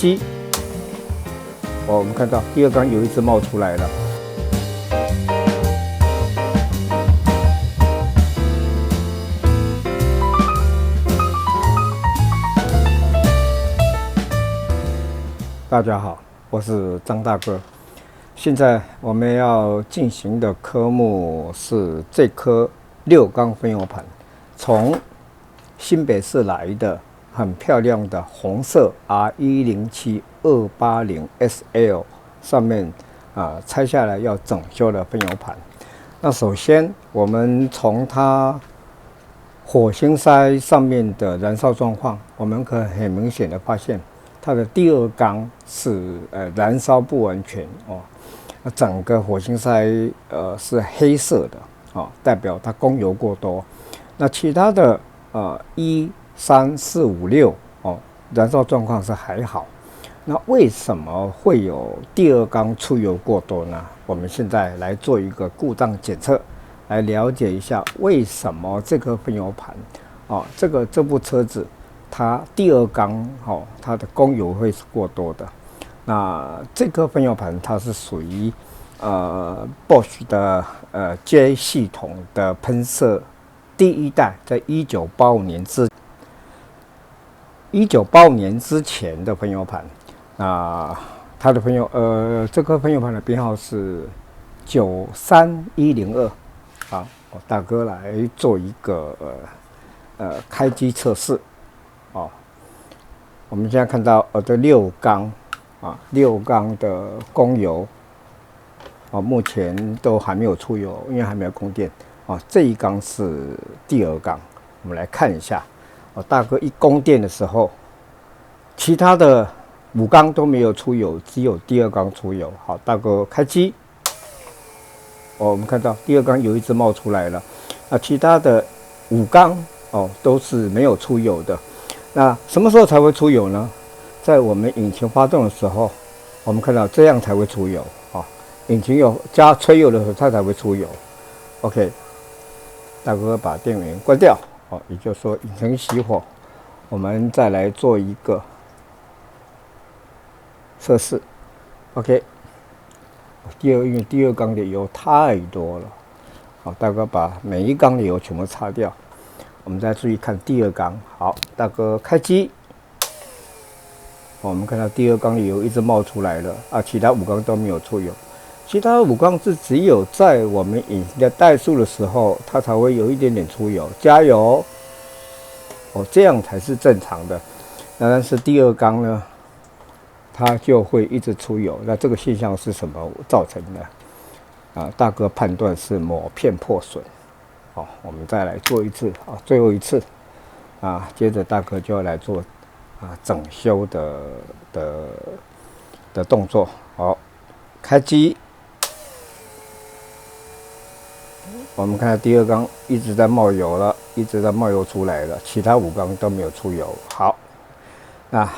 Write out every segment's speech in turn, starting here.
机。我们看到第二缸有一只冒出来了。大家好，我是张大哥。现在我们要进行的科目是这颗6缸分油盘，从新北市来的很漂亮的红色 R107-280SL 上面拆下来要整修的分油盘。那首先我们从它火星塞上面的燃烧状况，我们可以很明显的发现。它的第二缸是燃烧不完全哦，整个火星塞是黑色的哦，代表它供油过多。那其他的1、3、4、5、6哦，燃烧状况是还好。那为什么会有第二缸出油过多呢？我们现在来做一个故障检测，来了解一下为什么这颗分油盘哦，这部车子。它第二缸它的供油会是过多的。那这颗分油盘它是属于Bosch 的J 系统的喷射第一代，在1985年之前的分油盘。它的这颗分油盘的编号是93102。好，我大哥来做一个开机测试。我们现在看到这6缸6缸的供油目前都还没有出油，因为还没有供电这一缸是第二缸，我们来看一下大哥一供电的时候，其他的5缸都没有出油，只有第二缸出油。好，大哥开机我们看到第二缸有一只冒出来了，其他的5缸都是没有出油的。那什么时候才会出油呢？在我们引擎发动的时候，我们看到这样才会出油引擎有加吹油的时候，它才会出油。OK， 大哥把电源关掉也就是说引擎熄火。我们再来做一个测试。OK， 因为第二缸的油太多了，大哥把每一缸的油全部擦掉。我们再注意看第二缸。好，大哥开机我们看到第二缸的油一直冒出来了其他5缸都没有出油。其他5缸是只有在我们引擎的怠速的时候，它才会有一点点出油。加油这样才是正常的。但是第二缸呢，它就会一直出油。那这个现象是什么造成的？大哥判断是膜片破损。我们再来做一次最后一次接着大哥就要来做整修的动作。好，开机，我们看到第二缸一直在冒油了，一直在冒油出来了，其他5缸都没有出油。好，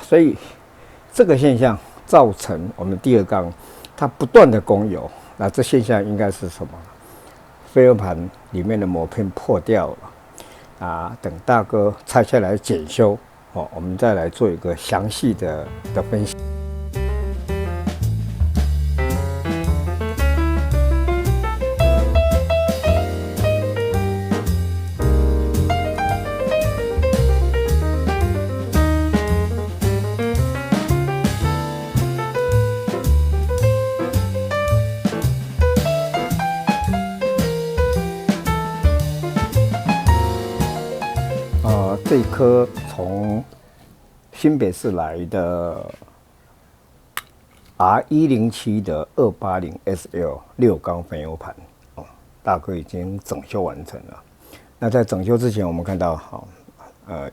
所以这个现象造成我们第二缸它不断的供油。那这现象应该是什么？分油盘里面的膜片破掉了等大哥拆下来检修我们再来做一个详细的分析。这一颗从新北市来的 R107-280SL 6缸分油盘大哥已经整修完成了。那在整修之前，我们看到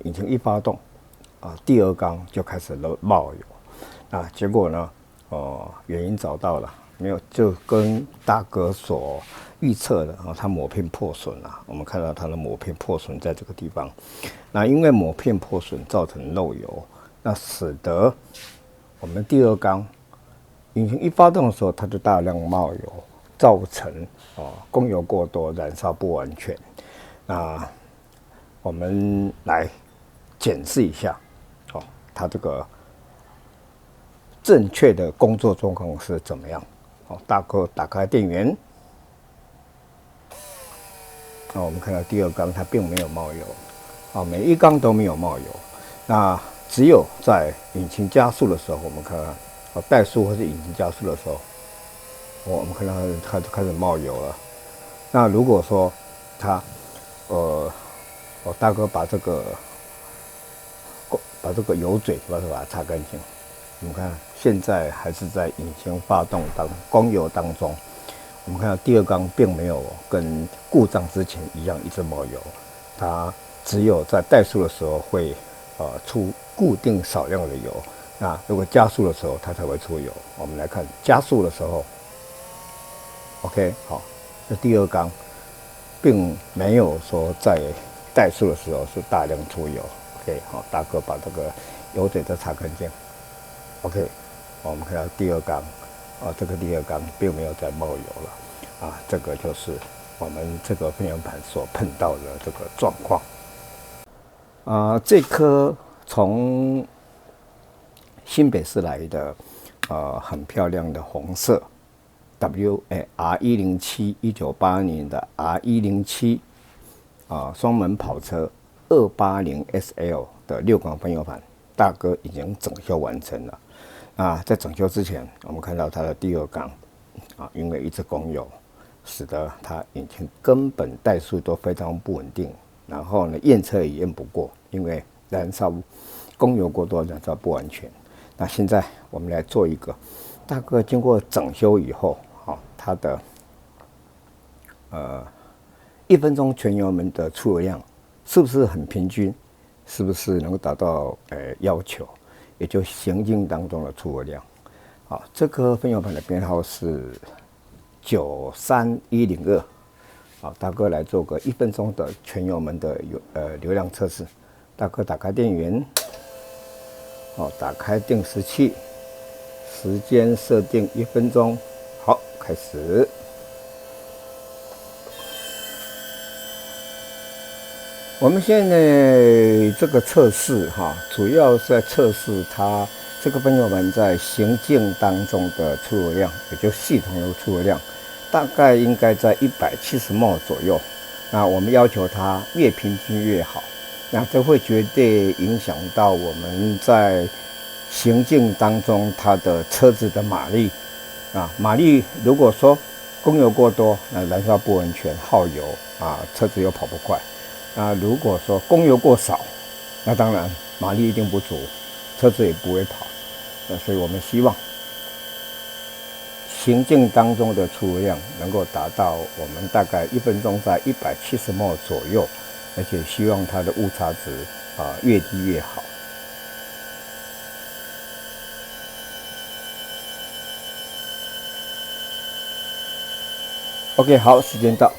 引擎一发动第二缸就开始冒油。结果呢原因找到了没有？就跟大哥所预测的它膜片破损我们看到它的膜片破损在这个地方。那因为膜片破损造成漏油，那使得我们第二缸引擎一发动的时候，它就大量冒油，造成供油过多，燃烧不完全。那我们来检视一下它这个正确的工作状况是怎么样？好，大哥打开电源，我们看到第二缸它并没有冒油，每一缸都没有冒油，那只有在引擎加速的时候，我们看看，怠速或是引擎加速的时候，我们看到它就开始冒油了。那如果说它，大哥把这个油嘴把它擦干净。我们看现在还是在引擎发动供油当中。我们看到第二缸并没有跟故障之前一样一直冒油，它只有在怠速的时候会出固定少量的油。那如果加速的时候它才会出油。我们来看加速的时候 ，OK， 好，这第二缸并没有说在怠速的时候是大量出油。OK， 好，大哥把这个油嘴都擦干净。OK， 我们看到第二缸，这个第二缸并没有再冒油了，这个就是我们这个分油盘所碰到的这个状况。这颗从新北市来的，很漂亮的红色 R107 1982年的 R107 双门跑车280 SL 的6缸分油盘，大哥已经整修完成了。在整修之前，我们看到它的第二缸因为一直供油，使得它引擎根本怠速都非常不稳定。然后呢，验车也验不过，因为燃烧供油过多，燃烧不完全。那现在我们来做一个，大哥经过整修以后，它的1分钟全油门的出油量是不是很平均？是不是能够达到要求？也就行进当中的出油量。这颗分油盘的编号是93102。大哥来做个1分钟的全油门的流量测试。大哥打开电源，打开定时器，时间设定1分钟。好，开始。我们现在这个测试主要是在测试它这个分油盘在行进当中的出油量，也就是系统的出油量，大概应该在170 mol 左右。那我们要求它越平均越好，那这会绝对影响到我们在行进当中它的车子的马力。马力如果说供油过多，那燃烧不完全，耗油车子又跑不快。如果说供油过少，那当然马力一定不足，车子也不会跑。所以我们希望行进当中的出油量能够达到我们大概1分钟在170 mol 左右，而且希望它的误差值越低越好。OK， 好，时间到，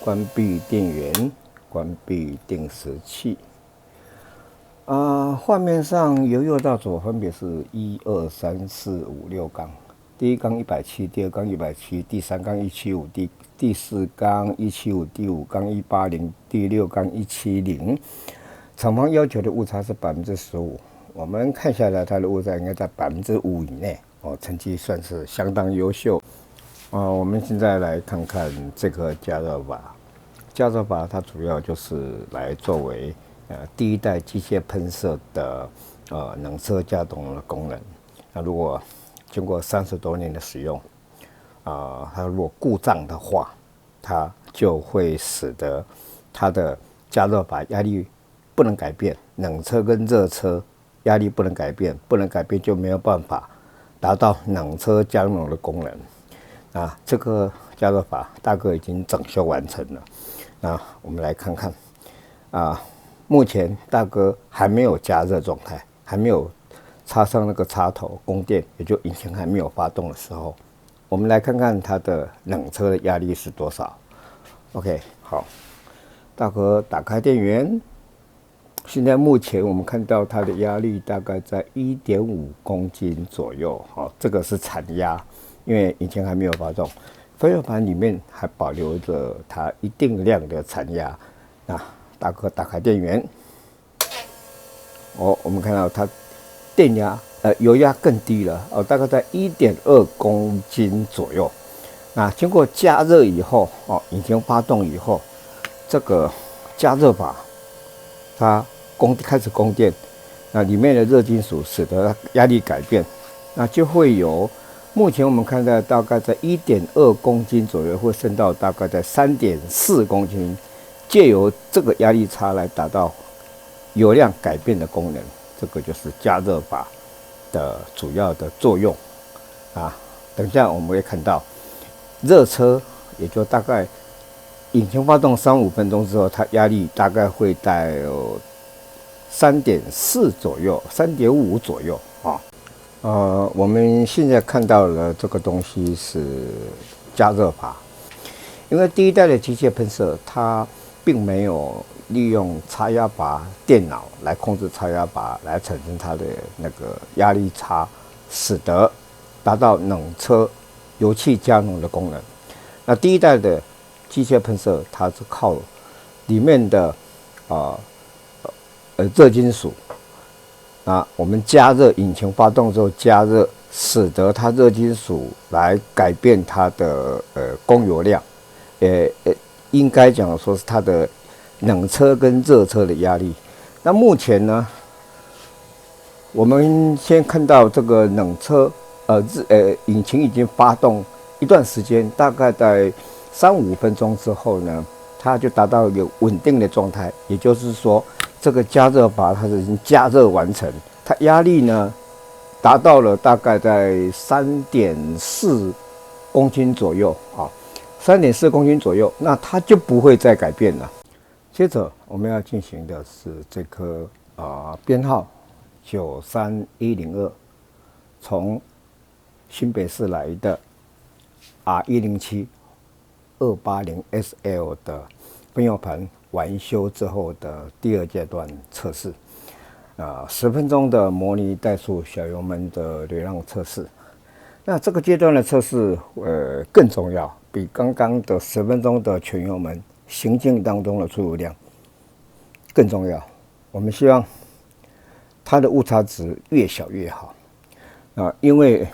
关闭电源。关闭定时器。画面上由右到左分别是1、2、3、4、5、6缸。第一缸170，第二缸170，第三缸175，第四缸175，第五缸180，第六缸170。厂方要求的误差是15%，我们看下来，它的误差应该在5%以内，成绩算是相当优秀。我们现在来看看这个加热阀。加热阀它主要就是来作为第一代机械喷射的冷车加动的功能。那如果经过30多年的使用，它如果故障的话，它就会使得它的加热阀压力不能改变，冷车跟热车压力不能改变，不能改变就没有办法达到冷车加冷的功能。这个加热阀大哥已经整修完成了。那我们来看看，目前大哥还没有加热状态，还没有插上那个插头供电，也就引擎还没有发动的时候，我们来看看它的冷车的压力是多少。OK， 好，大哥打开电源，现在目前我们看到它的压力大概在 1.5 公斤左右。这个是残压，因为引擎还没有发动。分油盘里面还保留着它一定量的残压。大哥打开电源，我们看到它油压更低了大概在1.2公斤左右。那经过加热以后引擎发动以后，这个加热阀它开始供电，那里面的热金属使得压力改变，那就会有目前我们看到大概在1.2公斤左右，会升到大概在3.4公斤，借由这个压力差来达到油量改变的功能，这个就是加热阀的主要的作用等一下我们会看到，热车也就大概引擎发动3-5分钟之后，它压力大概会在3.4左右、3.5左右我们现在看到了这个东西是加热阀，因为第一代的机械喷射它并没有利用差压阀电脑来控制差压阀来产生它的那个压力差，使得达到冷车油气加浓的功能。那第一代的机械喷射它是靠里面的热金属我们加热引擎发动之后加热，使得它热金属来改变它的供油量，应该讲说是它的冷车跟热车的压力。那目前呢，我们先看到这个冷车引擎已经发动一段时间，大概在3-5分钟之后呢，它就达到一个稳定的状态，也就是说这个加热阀它已经加热完成，它压力呢达到了大概在3.4公斤左右3.4公斤左右，那它就不会再改变了。接着我们要进行的是这颗编号93102，从新北市来的 R107 280SL 的分油盘完修之后的第2阶段测试，10分钟的模拟怠速小油门的流量测试。那这个阶段的测试更重要，比刚刚的10分钟的全油门行进当中的出油量更重要。我们希望它的误差值越小越好因为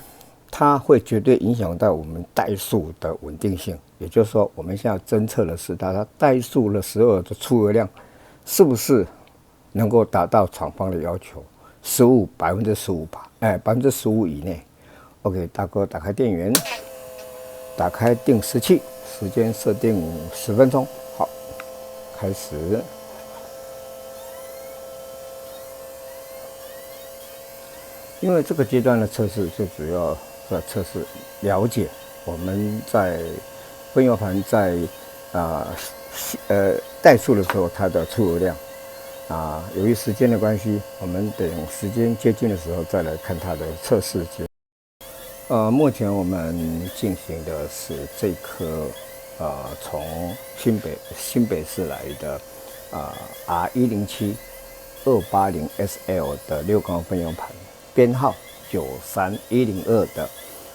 它会绝对影响到我们怠速的稳定性。也就是说，我们现在侦测的是它怠速的时候的出油量是不是能够达到厂方的要求15% 以内。OK， 大哥打开电源，打开定时器，时间设定10分钟。好，开始。因为这个阶段的测试最主要的测试了解我们在分油盘在怠速的时候它的出油量由于时间的关系，我们等时间接近的时候再来看它的测试结果。目前我们进行的是这颗从新北市来的R107 280SL 的6缸分油盘，编号93102的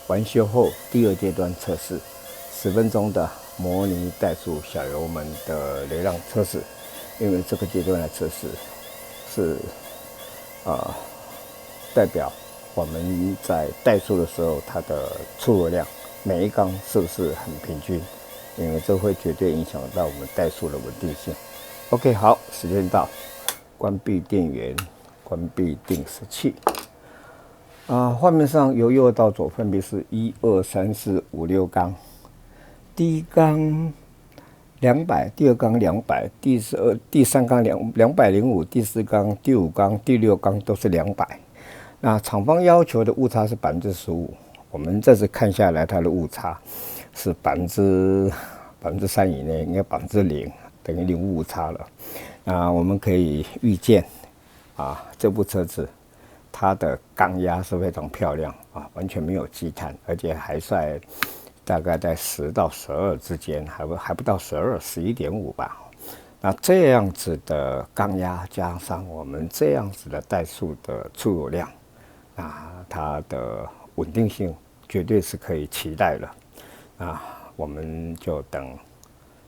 完修后第2阶段测试，10分钟的模拟怠速小油门的流量测试。因为这个阶段的测试是代表我们在怠速的时候它的出油量每一缸是不是很平均，因为这会绝对影响到我们怠速的稳定性。OK， 好，时间到，关闭电源，关闭定时器。画面上由右到左分别是1、2、3、4、5、6缸，第一缸200，第2缸200，第3缸205，第4缸、第5缸、第6缸都是200。那厂方要求的误差是15%，我们这次看下来，它的误差是3%以内，应该0%，等于零误差了。我们可以预见这部车子它的缸压是非常漂亮完全没有积碳，而且还在大概在10到12之间，还不到12 11.5吧。那这样子的缸压加上我们这样子的怠速的出油量它的稳定性绝对是可以期待了我们就等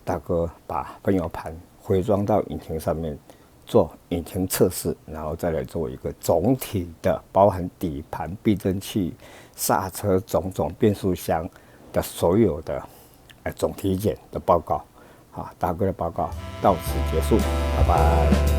大哥把分油盘回装到引擎上面做引擎测试，然后再来做一个总体的包含底盘、避震器、刹车种种变速箱的所有的总体检的报告。好，大哥的报告到此结束，拜拜。